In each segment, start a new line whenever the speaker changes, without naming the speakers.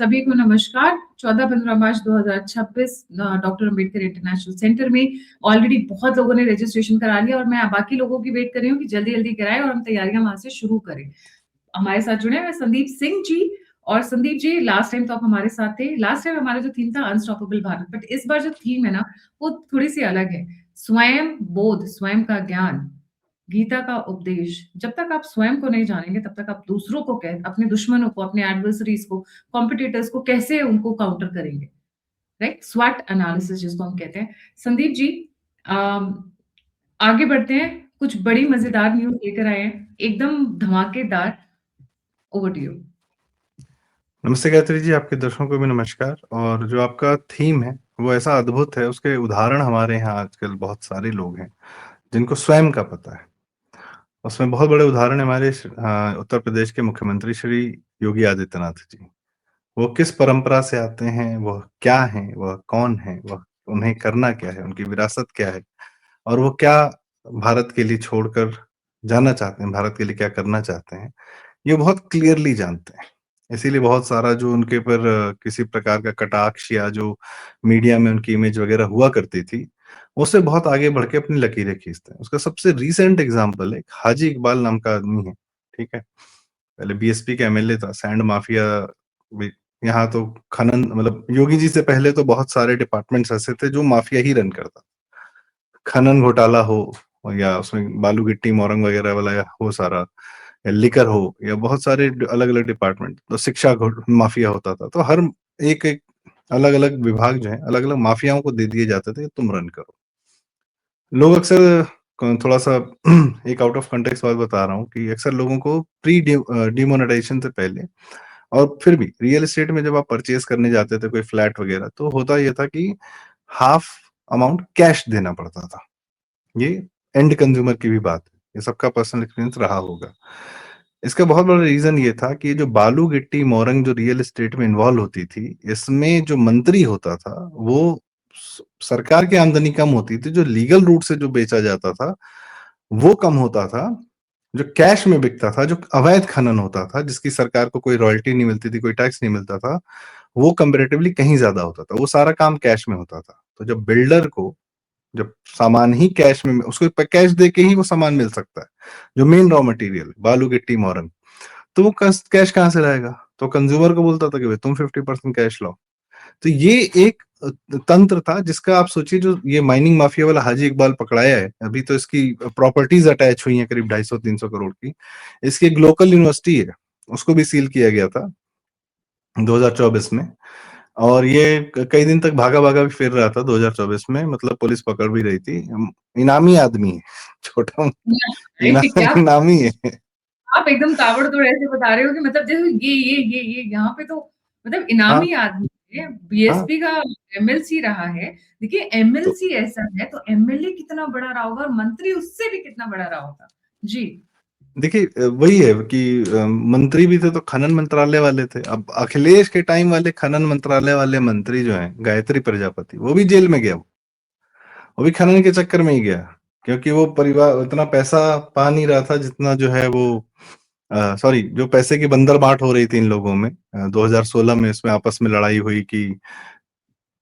सभी को नमस्कार। 14-15 मार्च 2026 डॉक्टर अंबेडकर इंटरनेशनल सेंटर में ऑलरेडी बहुत लोगों ने रजिस्ट्रेशन करा लिया और मैं बाकी लोगों की वेट कर रही हूँ कि जल्दी-जल्दी कराएँ और हम तैयारियां वहां से शुरू करें। हमारे साथ जुड़े हैं संदीप सिंह जी। और संदीप जी, लास्ट टाइम तो आप हमारे साथ थे। लास्ट टाइम हमारा जो थीम था अनस्टॉपेबल भारत, बट इस बार जो थीम है ना, वो थोड़ी सी अलग है। स्वयं बोध, स्वयं का ज्ञान, गीता का उपदेश। जब तक आप स्वयं को नहीं जानेंगे तब तक आप दूसरों को अपने दुश्मनों को, अपने एडवर्सरीज को, कॉम्पिटिटर्स को कैसे उनको काउंटर करेंगे, राइट? स्वॉट एनालिसिस जिसको हम कहते हैं। संदीप जी, अम, आगे बढ़ते हैं। कुछ बड़ी मजेदार न्यूज लेकर आए हैं, एकदम धमाकेदार। Over to you.
नमस्ते गायत्री जी, आपके दर्शकों को भी नमस्कार। और जो आपका थीम है वो ऐसा अद्भुत है, उसके उदाहरण हमारे यहाँ आजकल बहुत सारे लोग हैं जिनको स्वयं का पता है। उसमें बहुत बड़े उदाहरण हमारे उत्तर प्रदेश के मुख्यमंत्री श्री योगी आदित्यनाथ जी। वो किस परंपरा से आते हैं, वह क्या है, वह कौन है, वह उन्हें करना क्या है, उनकी विरासत क्या है, और वो क्या भारत के लिए छोड़कर जाना चाहते हैं, भारत के लिए क्या करना चाहते हैं, ये बहुत क्लियरली जानते हैं। इसीलिए बहुत सारा जो उनके ऊपर किसी प्रकार का कटाक्ष या जो मीडिया में उनकी इमेज वगैरह हुआ करती थी, उससे बहुत आगे बढ़ के अपनी लकीरें खींचते हैं। उसका सबसे रीसेंट एग्जाम्पल है हाजी इकबाल नाम का आदमी है, ठीक है। पहले बीएसपी का एमएलए था, सैंड माफिया भी। यहाँ तो खनन, मतलब योगी जी से पहले तो बहुत सारे डिपार्टमेंट्स ऐसे थे जो माफिया ही रन करता। खनन घोटाला हो या उसमें बालू गिट्टी मोरंग वगैरह वाला हो सारा, या लिकर हो, या बहुत सारे अलग अलग डिपार्टमेंट, तो शिक्षा माफिया होता था। तो हर एक एक अलग अलग विभाग जो है अलग अलग माफियाओं को दे दिए जाते थे, तुम रन करो। लोग अक्सर थोड़ा सा एक आउट ऑफ कंटेक्स्ट बात बता रहा हूँ कि अक्सर लोगों को प्री डिमोनेटाइजेशन से पहले, और फिर भी रियल एस्टेट में जब आप परचेज करने जाते थे कोई फ्लैट वगैरह, तो होता यह था कि हाफ अमाउंट कैश देना पड़ता था। ये एंड कंज्यूमर की भी बात है, ये सबका पर्सनल एक्सपीरियंस रहा होगा। इसका बहुत बड़ा रीजन ये था कि जो बालू गिट्टी मोरंग जो रियल एस्टेट में इन्वॉल्व होती थी, इसमें जो मंत्री होता था वो सरकार की आमदनी कम होती थी, जो लीगल रूट से जो बेचा जाता था वो कम होता था, जो कैश में बिकता था, जो अवैध खनन होता था जिसकी सरकार को कोई रॉयल्टी नहीं मिलती थी, कोई टैक्स नहीं मिलता था, वो कंपेरेटिवली कहीं ज्यादा होता था। वो सारा काम कैश में होता था। तो जब बिल्डर को, जब सामान ही कैश में, उसको कैश दे के ही वो सामान मिल सकता है, जो मेन रॉ मटेरियल बालू गिट्टी मोरंग, तो वो कैश कहाँ से लाएगा? तो कंज्यूमर को बोलता था कि भाई तुम 50% कैश लाओ। तो ये एक तंत्र था जिसका आप सोचिए, जो ये माइनिंग माफिया वाला हाजी इकबाल पकड़ाया है, अभी तो इसकी प्रॉपर्टीज अटैच हुई हैं करीब 250-300 करोड़ की। इसकी एक लोकल यूनिवर्सिटी है, उसको भी सील किया गया था 2024 में। और ये कई दिन तक भागा भागा भी फिर रहा था 2024 में, मतलब पुलिस पकड़ भी रही थी। इनामी आदमी है, छोटा
क्या
इनामी है।
आप एकदम ताबड़तोड़ ऐसे बता रहे हो कि मतलब जैसे ये यहाँ पे तो मतलब
हाँ
इनामी आदमी है,
हाँ।
बीएसपी का एमएलसी रहा है। देखिए,
तो
एमएलसी ऐसा है तो एमएलए कितना बड़ा रहा होगा और मंत्री उससे भी कितना बड़ा रहा होगा। जी।
देखिए, वही है कि मंत्री भी थे तो खनन मंत्रालय वाले थे। अब अखिलेश के टाइम वाले खनन मंत्रालय वाले मंत्री जो हैं, गायत्री प्रजापति, वो भी जेल में गया। वो भी खनन के चक्कर में ही गया, क्योंकि वो परिवार उतना पैसा पा नहीं रहा था जितना जो है वो, सॉरी, जो पैसे की बंदर बांट हो रही थी इन लोगों में। 2016 में इसमें आपस में लड़ाई हुई कि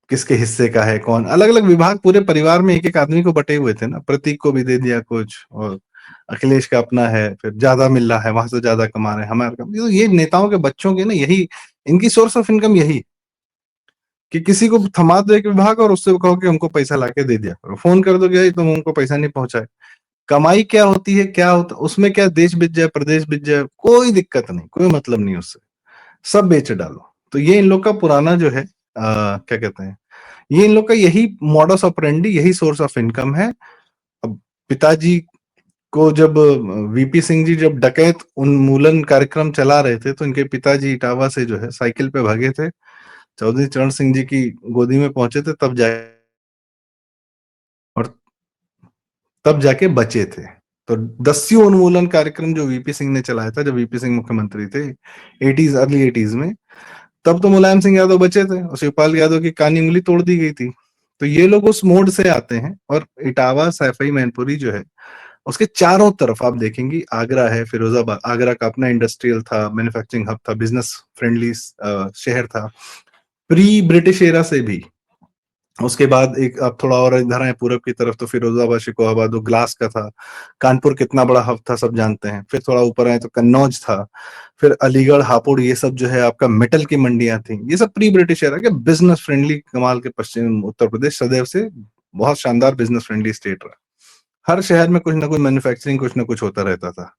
किसके हिस्से का है कौन, अलग अलग विभाग पूरे परिवार में एक एक आदमी को बटे हुए थे ना। प्रतीक को भी दे दिया कुछ, और अखिलेश का अपना है, फिर ज्यादा मिल रहा है, वहां से ज्यादा कमा रहे हैं, हमारे कम। ये नेताओं के बच्चों के ना, यही इनकी सोर्स ऑफ इनकम यही, कि किसी को थमा दो एक विभाग और उससे कहो कि हमको पैसा लाके दे दिया करो, फोन कर दो कि तुम हमको पैसा नहीं पहुंचाए। कमाई क्या होती है, क्या होता उसमें, क्या देश बिक जाए, प्रदेश बिक जाए, कोई दिक्कत नहीं, कोई मतलब नहीं उससे, सब बेच डालो। तो ये इन लोग का पुराना जो है, क्या कहते हैं, ये इन लोग का यही मॉडस ऑपरेंडी, यही सोर्स ऑफ इनकम है। अब पिताजी को जब वीपी सिंह जी जब डकैत उन्मूलन कार्यक्रम चला रहे थे, तो इनके पिताजी इटावा से जो है साइकिल पे भागे थे, चौधरी चरण सिंह जी की गोदी में पहुंचे थे, तब जाके, और तब जाके बचे थे। तो दस्यु उन्मूलन कार्यक्रम जो वीपी सिंह ने चलाया था, जब वीपी सिंह मुख्यमंत्री थे 80s, अर्ली 80s में, तब तो मुलायम सिंह यादव बचे थे और शिवपाल यादव की कानी उंगली तोड़ दी गई थी। तो ये लोग उस मोड से आते हैं। और इटावा सैफई मैनपुरी जो है, उसके चारों तरफ आप देखेंगी आगरा है, फिरोजाबाद, आगरा का अपना इंडस्ट्रियल था, मैन्युफैक्चरिंग हब था, बिजनेस फ्रेंडली शहर था प्री ब्रिटिश एरा से भी। उसके बाद एक आप थोड़ा और इधर आए पूरब की तरफ तो फिरोजाबाद, शिकोहाबाद वो ग्लास का था। कानपुर कितना बड़ा हब था सब जानते हैं। फिर थोड़ा ऊपर आए तो कन्नौज था। फिर अलीगढ़, हापुड़, ये सब जो है आपका मेटल की मंडियां थी। ये सब प्री ब्रिटिश एरा के बिजनेस फ्रेंडली, कमाल के पश्चिम उत्तर प्रदेश सदैव से बहुत शानदार बिजनेस फ्रेंडली स्टेट रहा। हर शहर में कुछ ना कुछ मैन्युफैक्चरिंग, कुछ ना कुछ होता रहता था।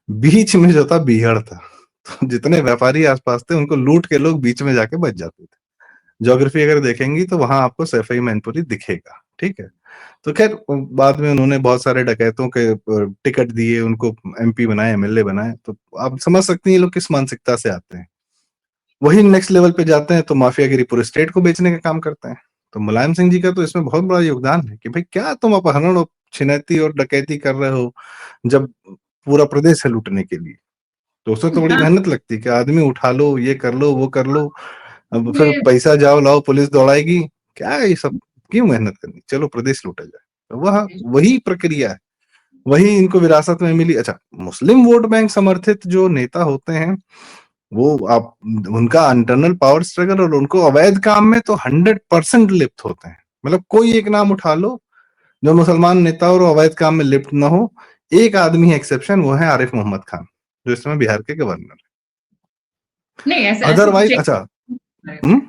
बीच में जो था बीहड़ था, तो जितने व्यापारी आसपास थे उनको लूट के लोग बीच में जाके बच जाते थे। ज्योग्राफी अगर देखेंगी तो वहां आपको सैफई मैनपुरी दिखेगा, ठीक है। तो खैर बाद में उन्होंने बहुत सारे डकैतों के टिकट दिए, उनको एमपी बनाए, एमएलए बनाए। तो आप समझ सकती हैं ये लोग किस मानसिकता से आते हैं। वही नेक्स्ट लेवल पे जाते हैं तो माफियागिरी पूरे स्टेट को बेचने का काम करते हैं। तो मुलायम सिंह जी का तो इसमें बहुत बड़ा योगदान है कि भाई क्या तुम अपहरण और छिनैती और डकैती कर रहे हो जब पूरा प्रदेश है लूटने के लिए। तो उसमें तो बड़ी
हाँ,
मेहनत लगती है कि आदमी उठा लो, ये कर लो, वो कर लो। अब फिर
ये
पैसा जाओ लाओ, पुलिस दौड़ाएगी। क्या है ये सब, क्यों मेहनत करनी, चलो प्रदेश लूटा जाए। तो वह वही प्रक्रिया है, वही इनको विरासत में मिली। अच्छा, मुस्लिम वोट बैंक समर्थित जो नेता होते हैं वो आप उनका इंटरनल पावर स्ट्रगल और उनको अवैध काम में तो 100% लिप्त होते हैं। मतलब कोई एक नाम उठा लो जो मुसलमान नेता और अवैध काम में लिप्त ना हो। एक आदमी है एक्सेप्शन, वो है आरिफ मोहम्मद खान, जो इस समय बिहार के गवर्नर
नहीं, ऐसा
है।
ऐसे कुछ
अदरवाइज अच्छा। हम्म।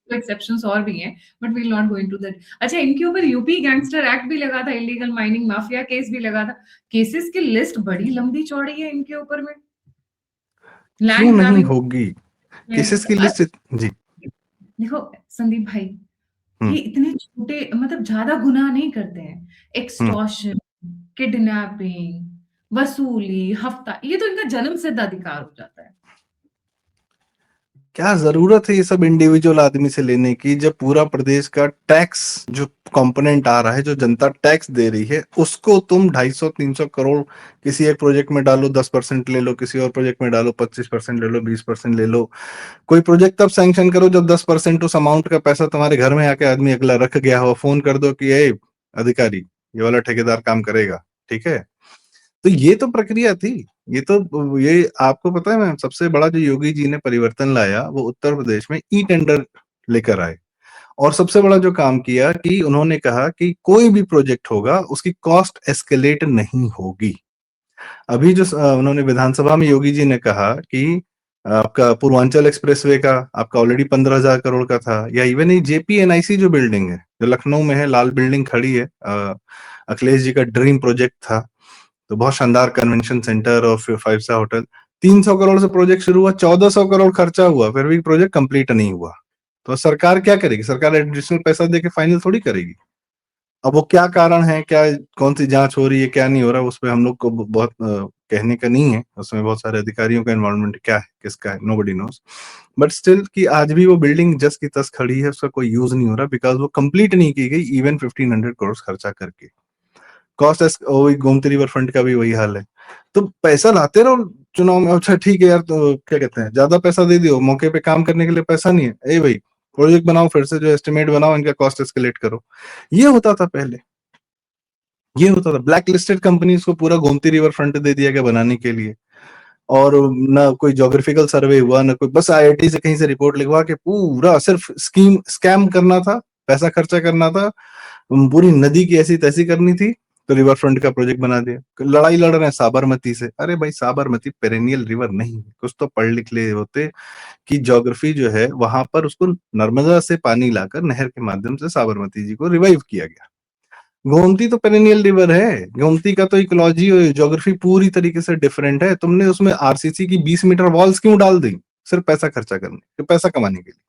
एक्सेप्शंस और भी हैं, but we will not go into that. अच्छा, इनके ऊपर यूपी गैंगस्टर एक्ट भी लगा था, इलीगल माइनिंग माफिया केस भी लगा था। केसेस की लिस्ट बड़ी लंबी चौड़ी है इनके ऊपर में।
क्यों
लैंड
नहीं
ग्रैबिंग
होगी,
है।
केसेस की लिस्ट। जी।
देखो संदीप भाई,
हम्म।
ये इतने छोटे मतलब ज्यादा गुनाह नहीं करते हैं।
हम्म।
एक्सटॉर्शन, किडनैपिंग, वसूली, हफ्ता, ये तो इनका जन्म सिद्ध अधिकार हो जाता है।
क्या जरूरत है ये सब इंडिविजुअल आदमी से लेने की, जब पूरा प्रदेश का टैक्स जो कंपोनेंट आ रहा है, जो जनता टैक्स दे रही है, उसको तुम 250-300 करोड़ किसी एक प्रोजेक्ट में डालो, 10% ले लो, किसी और प्रोजेक्ट में डालो 25% ले लो, 20% ले लो। कोई प्रोजेक्ट तब सैंक्शन करो जब 10% उस अमाउंट का पैसा तुम्हारे घर में आके आदमी अगला रख गया हो, फोन कर दो कि ए अधिकारी, ये वाला ठेकेदार काम करेगा, ठीक है। तो ये तो प्रक्रिया थी। ये आपको पता है, मैं सबसे बड़ा जो योगी जी ने परिवर्तन लाया वो उत्तर प्रदेश में ई टेंडर लेकर आए। और सबसे बड़ा जो काम किया कि उन्होंने कहा कि कोई भी प्रोजेक्ट होगा उसकी कॉस्ट एस्केलेट नहीं होगी। अभी जो उन्होंने विधानसभा में योगी जी ने कहा कि आपका पूर्वांचल एक्सप्रेसवे का आपका ऑलरेडी 15,000 करोड़ का था, या इवन ये जेपीएनआईसी जो बिल्डिंग है जो लखनऊ में है, लाल बिल्डिंग खड़ी है, अखिलेश जी का ड्रीम प्रोजेक्ट था। तो बहुत शानदार कन्वेंशन सेंटर और फिर 5 स्टार होटल। 300 करोड़ से प्रोजेक्ट शुरू हुआ, 1400 करोड़ खर्चा हुआ, फिर भी प्रोजेक्ट कंप्लीट नहीं हुआ। तो सरकार क्या करेगी, सरकार एडिशनल पैसा देके फाइनल थोड़ी करेगी। अब वो क्या कारण है, क्या कौन सी जांच हो रही है, क्या नहीं हो रहा, उस पर हम लोग को बहुत कहने का नहीं है। उसमें बहुत सारे अधिकारियों का इन्वॉल्वमेंट क्या है, किसका है, नोबडी नोज। बट स्टिल कि आज भी वो बिल्डिंग जस की तस खड़ी है, उसका कोई यूज नहीं हो रहा, बिकॉज वो कंप्लीट नहीं की गई इवन 1500 करोड़ खर्चा करके। वही गोमती रिवर फ्रंट का भी वही हाल है। तो पैसा लाते रहो चुनाव में, अच्छा ठीक है यार, तो क्या कहते हैं, ज्यादा पैसा दे दियो, मौके पे काम करने के लिए पैसा नहीं है, ए भाई प्रोजेक्ट बनाओ, फिर से जो एस्टिमेट बनाओ, इनका कॉस्ट एस्केलेट करो। ये होता था पहले, ये होता था। ब्लैक लिस्टेड कंपनीज को पूरा गोमती रिवर फ्रंट दे दिया गया बनाने के लिए। और ना कोई ज्योग्राफिकल सर्वे हुआ, ना कोई, बस आईआईटी से कहीं से रिपोर्ट लिखवा के पूरा सिर्फ स्कीम स्कैम करना था, पैसा खर्चा करना था, पूरी नदी की ऐसी तैसी करनी थी। तो रिवर फ्रंट का प्रोजेक्ट बना दिया। लड़ाई लड़ रहे हैं साबरमती से, अरे भाई साबरमती पेरेनियल रिवर नहीं है, कुछ तो पढ़ लिख ले होते कि ज्योग्राफी जो है वहां पर उसको नर्मदा से पानी लाकर नहर के माध्यम से साबरमती जी को रिवाइव किया गया। गोमती तो पेरेनियल रिवर है, गोमती का तो इकोलॉजी और ज्योग्राफी पूरी तरीके से डिफरेंट है। तुमने उसमें आरसीसी की 20 मीटर वॉल्स क्यों डाल दी, सिर्फ पैसा खर्चा करने, पैसा कमाने के लिए,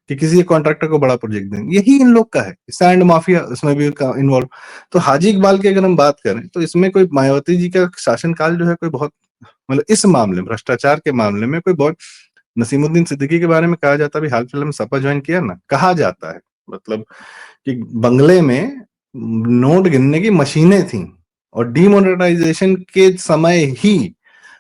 कि किसी एक कॉन्ट्रैक्टर को बड़ा प्रोजेक्ट देंगे। यही इन लोग का है, सैंड माफिया इसमें भी इन्वॉल्व। तो हाजी इकबाल की अगर हम बात करें तो इसमें कोई मायावती जी का शासनकाल जो है कोई बहुत, मतलब इस मामले में भ्रष्टाचार के मामले में कोई बहुत, नसीमुद्दीन सिद्दीकी के बारे में कहा जाता है, अभी हाल फिलहाल में सपा ज्वाइन किया ना, कहा जाता है मतलब कि बंगले में नोट गिनने की मशीनें थी, और डीमोनेटाइजेशन के समय ही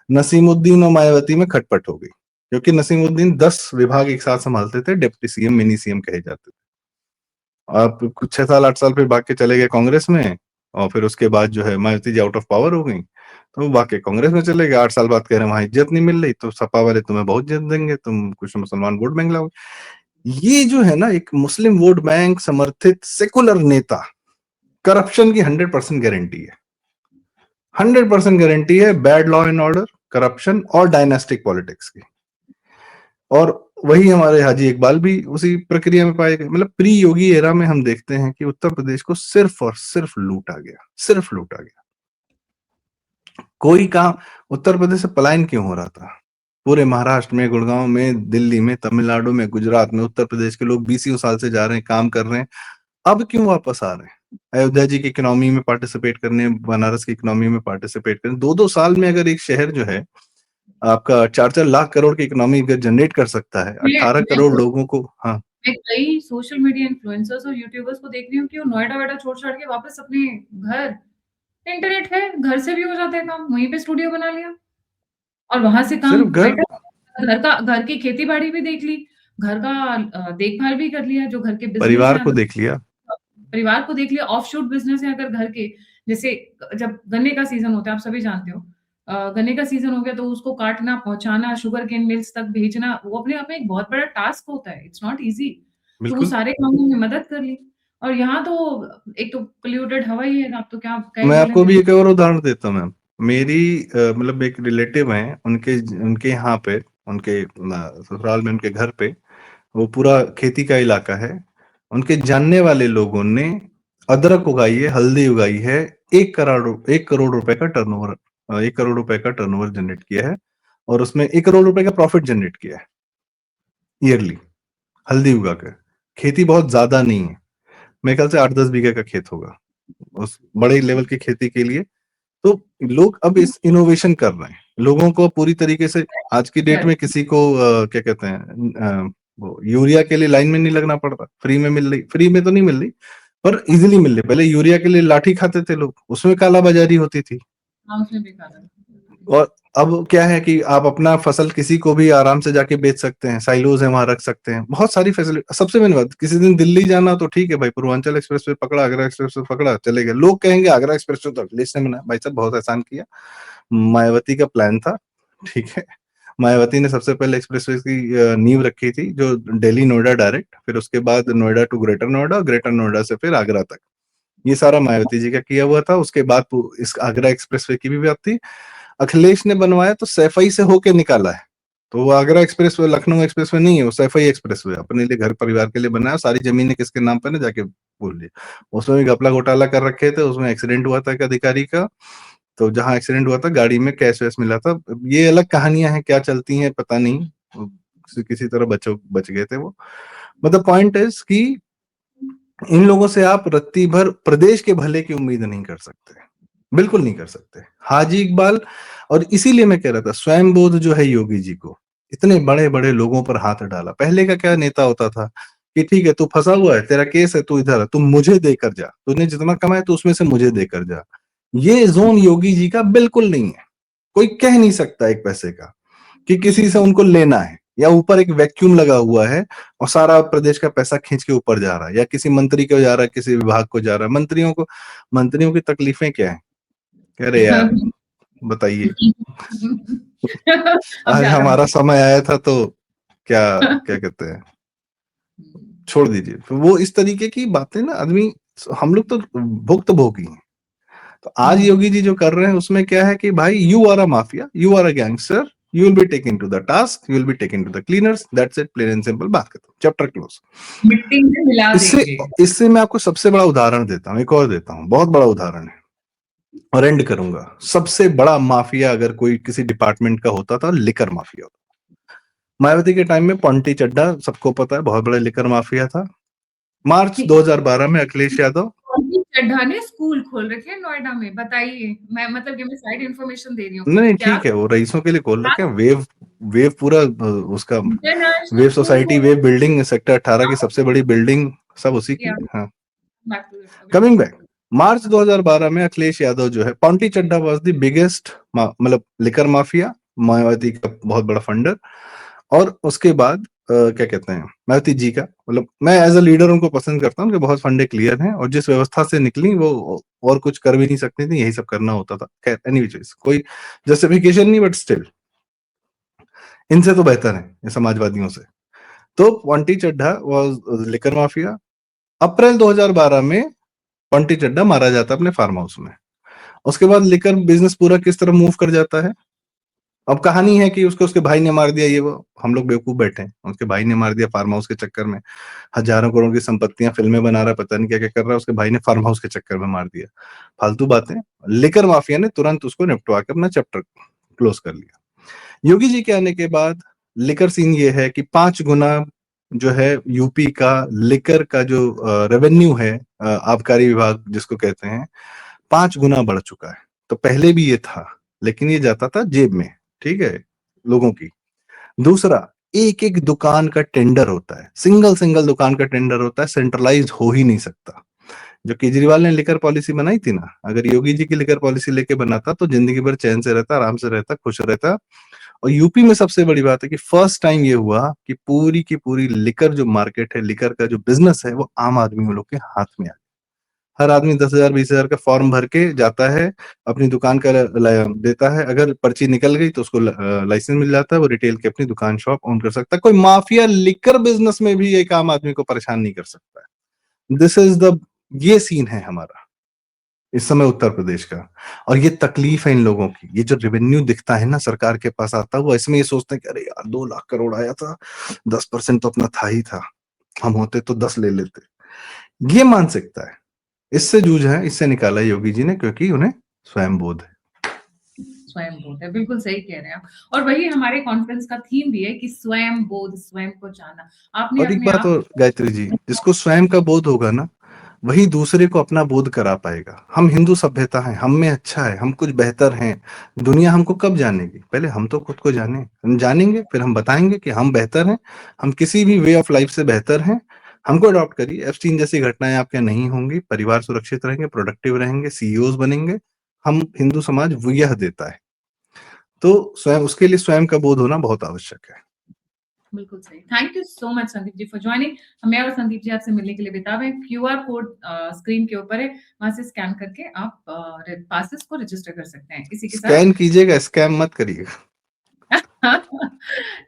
नसीमुद्दीन और मायावती में खटपट हो गई, क्योंकि नसीमुद्दीन 10 विभाग एक साथ संभालते थे, डिप्टी सीएम मिनी सीएम कहे जाते थे। आप कुछ 6 साल 8 साल फिर भाग के चले गए कांग्रेस में, और फिर उसके बाद जो है Mayawati ji out of power हो गई, तो वाकई कांग्रेस में चले गए। 8 साल बाद कह रहे हैं वहां इज्जत नहीं मिल रही, तो सपा वाले तुम्हें बहुत इज्जत देंगे, तुम कुछ मुसलमान वोट बैंक लाओगे। ये जो है ना, एक मुस्लिम वोट बैंक समर्थित सेकुलर नेता, करप्शन की 100% गारंटी है। 100% गारंटी है bad law and order, corruption और डायनास्टिक पॉलिटिक्स की। और वही हमारे हाजी इकबाल भी उसी प्रक्रिया में पाए गए। मतलब प्री योगी एरा में हम देखते हैं कि उत्तर प्रदेश को सिर्फ और सिर्फ लूटा गया, सिर्फ लूटा गया। कोई काम, उत्तर प्रदेश से पलायन क्यों हो रहा था? पूरे महाराष्ट्र में, गुड़गांव में, दिल्ली में, तमिलनाडु में, गुजरात में उत्तर प्रदेश के लोग 20 साल से जा रहे हैं, काम कर रहे हैं, अब क्यों वापस आ रहे हैं? अयोध्या जी की इकोनॉमी में पार्टिसिपेट करने, बनारस की इकोनॉमी में पार्टिसिपेट करने। 2-2 साल में अगर एक शहर जो है आपका 4-4 लाख करोड़ की इकोनॉमी जनरेट कर सकता है, 18 करोड़ लोगों को। हाँ,
मैं कई सोशल मीडिया इन्फ्लुएंसर्स और यूट्यूबर्स को देख रही हूँ कि वो नोएडा वेडा छोड़ छाड़ के वापस अपने घर, इंटरनेट है, घर से भी हो जाता है काम, वहीं पे स्टूडियो बना लिया और वहां से काम
सिर्फ घर,
बेटर। घर की खेती बाड़ी भी देख ली, घर का देखभाल भी कर लिया, जो घर के बिजनेस
परिवार
है
को
अगर
देख लिया।
परिवार को देख लिया, ऑफशूट बिजनेस है अगर घर के, जैसे जब गन्ने का सीजन होता है, आप सभी जानते हो, गन्ने का सीजन हो गया तो उसको काटना, पहुंचाना, शुगर केन मिल्स तक भेजना, वो अपने आप में एक बहुत बड़ा टास्क होता है, इट्स नॉट इजी। तो वो
बिल्कुल।
सारे कामों में मदद कर ली। और यहाँ तो एक तो पोल्यूटेड हवा ही है, आप तो क्या क्या
मैं
बोले
आपको भी
दिल्ली।
एक और उदाहरण देता हूँ मैम। मेरी मतलब एक रिलेटिव हैं, उनके उनके यहाँ पे, उनके ससुराल में, उनके घर पे, वो पूरा खेती का इलाका है। उनके जानने वाले लोगों ने अदरक उगाई है, हल्दी उगाई है, 1 करोड़ रुपए का टर्नओवर, 1 करोड़ रुपए का टर्नओवर जनरेट किया है, और उसमें 1 करोड़ रुपए का प्रॉफिट जनरेट किया है ईयरली, हल्दी उगा कर। खेती बहुत ज्यादा नहीं है, मेरे ख्याल से 8-10 बीघे का खेत होगा उस बड़े लेवल की खेती के लिए। तो लोग अब इस इनोवेशन कर रहे हैं, लोगों को पूरी तरीके से। आज की डेट में किसी को क्या कहते हैं, वो यूरिया के लिए लाइन में नहीं लगना पड़ रहा, फ्री में मिल रही, फ्री में तो नहीं मिल रही पर इजिली मिल रही। पहले यूरिया के लिए लाठी खाते थे लोग, उसमें कालाबाजारी होती थी।
हाँ, उसमें भी खा था।
और अब क्या है कि आप अपना फसल किसी को भी आराम से जाके बेच सकते हैं, साइलोज है वहां रख सकते हैं, बहुत सारी फैसिलिटी। सबसे मेन बात, किसी दिन दिल्ली जाना तो ठीक है भाई, पूर्वांचल एक्सप्रेस वे पकड़ा, आगरा एक्सप्रेस वे पकड़ा, चले गए। लोग कहेंगे आगरा एक्सप्रेस वे तो अखिलेश ने बनाया। भाई साहब बहुत एहसान किया, मायावती का प्लान था, ठीक है। मायावती ने सबसे पहले एक्सप्रेस वे की नींव रखी थी, जो दिल्ली नोएडा डायरेक्ट, फिर उसके बाद Noida to Greater Noida, Greater Noida से फिर आगरा तक, ये सारा मायावती जी का किया हुआ था। उसके बाद इस आगरा एक्सप्रेस वे की भी बात थी, अखिलेश ने बनवाया तो सैफई से होके निकाला है। तो वो Agra express way, Lucknow express way नहीं है, वो सैफई एक्सप्रेस वे अपने लिए, घर परिवार के लिए बनाया। सारी जमीनें किसके नाम पर ना जाके बोल लिया। उसमें भी घपला घोटाला कर रखे थे, उसमें एक्सीडेंट हुआ था एक अधिकारी का, तो जहां एक्सीडेंट हुआ था गाड़ी में कैश वैश मिला था। ये अलग कहानियां हैं, क्या चलती हैं पता नहीं, किसी तरह बच गए थे वो। मतलब पॉइंट इज कि इन लोगों से आप रत्ती भर प्रदेश के भले की उम्मीद नहीं कर सकते, बिल्कुल नहीं कर सकते। हाजी इकबाल, और इसीलिए मैं कह रहा था स्वयं बोध जो है योगी जी को, इतने बड़े बड़े लोगों पर हाथ डाला। पहले का क्या नेता होता था कि ठीक है तू फंसा हुआ है, तेरा केस है, तू इधर है, तू मुझे देकर जा, तूने जितना कमाया तो उसमें से मुझे देकर जा। ये जोन योगी जी का बिल्कुल नहीं है। कोई कह नहीं सकता एक पैसे का कि किसी से उनको लेना है, या ऊपर एक वैक्यूम लगा हुआ है और सारा प्रदेश का पैसा खींच के ऊपर जा रहा है, या किसी मंत्री को जा रहा है, किसी विभाग को जा रहा है। मंत्रियों की तकलीफें क्या है? कह रहे यार बताइए,
अब
आज
ज्यादा
हमारा
मत।
समय आया था तो क्या क्या कहते हैं, छोड़ दीजिए। तो वो इस तरीके की बातें ना आदमी, हम लोग तो भुक्त भोगी हैं। तो आज योगी जी जो कर रहे हैं उसमें क्या है कि भाई you are a mafia, you are a gangster, you will be taken to the task, you will be taken to the cleaners, that's it, plain and simple, बात खत्म, चैप्टर क्लोज।
मिट्टी में मिला
इससे
देंगे।
इससे मैं आपको सबसे बड़ा उदाहरण देता हूँ, एक और देता हूँ, बहुत बड़ा उदाहरण है, और एंड करूंगा। सबसे बड़ा माफिया अगर कोई किसी डिपार्टमेंट का होता था, लिकर माफिया होता। मायावती के टाइम में पॉन्टी चड्ढा सबको पता है, बहुत बड़ा लिकर माफिया था। मार्च 2012 में अखिलेश यादव,
पंकज चड्ढा ने स्कूल खोल रखे हैं नोएडा में, बताइए। मैं मतलब ये मैं साइड इन्फॉर्मेशन दे रही हूँ
नहीं
क्या।
ठीक है, वो रईसों के लिए खोल रखे हैं। वेव वेव पूरा उसका
इंटरनेशनल
वेव
स्कूल
सोसाइटी,
खोल
वेव
रखे
बिल्डिंग, सेक्टर 18 की
हैं।
सबसे बड़ी बिल्डिंग, सब उसी की। हाँ,
बैक टू इट, अभी
कमिंग बैक,
कंटिन्यू।
मार्च 2012 में अखिलेश यादव जो है, Ponty Chadha was the biggest मतलब लिकर माफिया, मायावती का बहुत बड़ा फंडर। और उसके बाद क्या कहते हैं, मायावती जी का, मतलब मैं एज़ अ लीडर उनको पसंद करता हूँ, उनके बहुत फंडे क्लियर हैं और जिस व्यवस्था से निकली वो और कुछ कर भी नहीं सकती थी, यही सब करना होता था। खैर एनी व्हिच कोई जस्टिफिकेशन नहीं, बट स्टिल इनसे तो बेहतर है ये समाजवादियों से। तो Bunty Chadha was liquor mafia. April 2012 में बंटी चड्ढा मारा जाता है अपने फार्म हाउस में। उसके बाद लिकर बिज़नेस पूरा किस तरह मूव कर जाता है। अब कहानी है कि उसको उसके भाई ने मार दिया, ये वो, हम लोग बेवकूफ बैठे हैं, उसके भाई ने मार दिया फार्म हाउस के चक्कर में। हजारों करोड़ की संपत्तियां, फिल्में बना रहा है, पता नहीं क्या क्या कर रहा है, उसके भाई ने फार्म हाउस के चक्कर में मार दिया। फालतू बातें। लिकर माफिया ने तुरंत उसको निपटवा के अपना चैप्टर क्लोज कर लिया। योगी जी के आने के बाद लिकर सीन ये है कि 5 गुना जो है यूपी का लिकर का जो रेवेन्यू है, आबकारी विभाग जिसको कहते हैं, 5 गुना बढ़ चुका है। तो पहले भी ये था, लेकिन ये जाता था जेब में, ठीक है, लोगों की। दूसरा, एक-एक दुकान का टेंडर होता है, सिंगल-सिंगल दुकान का टेंडर होता है, सेंट्रलाइज़्ड हो ही नहीं सकता। जो केजरीवाल ने लिकर पॉलिसी बनाई थी ना, अगर योगी जी की लिकर पॉलिसी लेके बनाता तो जिंदगी भर चैन से रहता, आराम से रहता, खुश रहता। और यूपी में सबसे बड़ी बात है कि फर्स्ट टाइम ये हुआ कि पूरी की पूरी लिकर जो मार्केट है, लिकर का जो बिज़नेस है, वो आम आदमियों लोग के हाथ में आ गया। हर आदमी 10,000 20,000 का फॉर्म भर के जाता है, अपनी दुकान का देता है, अगर पर्ची निकल गई तो उसको लाइसेंस मिल जाता है, वो रिटेल की अपनी दुकान शॉप ऑन कर सकता है। कोई माफिया लिकर बिजनेस में भी एक आम आदमी को परेशान नहीं कर सकता है। दिस इज द ये सीन है हमारा इस समय उत्तर प्रदेश का। और ये तकलीफ है इन लोगों की। ये जो रेवेन्यू दिखता है ना सरकार के पास आता हुआ, इसमें ये सोचते हैं कि अरे यार 2 लाख करोड़ आया था, 10% तो अपना था ही था, हम होते तो 10 ले लेते। ये मानसिकता है, इससे जूझ है, इससे निकाला है योगी जी ने, क्योंकि उन्हें स्वयं बोध है।
स्वयं बोध है, बिल्कुल सही कह रहे हैं आप। और वही हमारे कॉन्फ्रेंस का थीम भी है कि स्वयं बोध, स्वयं को जाना। आपने
और एक
अपने
बात
आप
और गायत्री जी, जिसको स्वयं का बोध होगा ना, वही दूसरे को अपना बोध करा पाएगा। हम हिंदू सभ्यता हैं, हम में अच्छा है, हम कुछ बेहतर हैं। दुनिया हमको कब जानेगी? पहले हम तो खुद को जाने। हम जानेंगे, फिर हम बताएंगे कि हम बेहतर हैं, हम किसी भी वे ऑफ लाइफ से बेहतर हैं। हमको अडॉप्ट करिए। एप्स्टीन जैसी घटनाएं आपके नहीं होंगी, परिवार सुरक्षित रहेंगे, प्रोडक्टिव रहेंगे, सीईओज बनेंगे। हम हिंदू समाज वो यह देता है। तो स्वयं उसके लिए स्वयं का बोध होना बहुत आवश्यक है।
बिल्कुल सही। Thank you so much Sandeep ji for joining. मैं और संदीप जी आपसे मिलने के लिए बेताब हैं। क्यूआर कोड स्क्रीन के ऊपर है, वहाँ से स्कैन करके आप पासेस को रजिस्टर कर सकते हैं। इसी के साथ
स्कैन कीजिएगा, स्कैम मत करिएगा।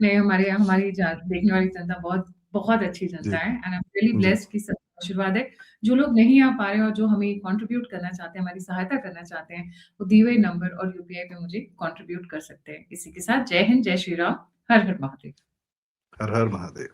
नहीं, हमारे हमारी देखने वाली जनता बहुत बहुत अच्छी जनता
जी
है एंड आई एम रियली
जी।
ब्लेस्ड कि सब आशीर्वाद है। जो लोग नहीं आ पा रहे हैं और जो हमें कंट्रीब्यूट करना चाहते हैं, हमारी सहायता करना चाहते हैं, वो दिए हुए नंबर और यूपीआई पे मुझे कंट्रीब्यूट कर सकते हैं। इसी के साथ जय हिंद, जय श्री राम, हर हर महादेव।
हर हर महादेव।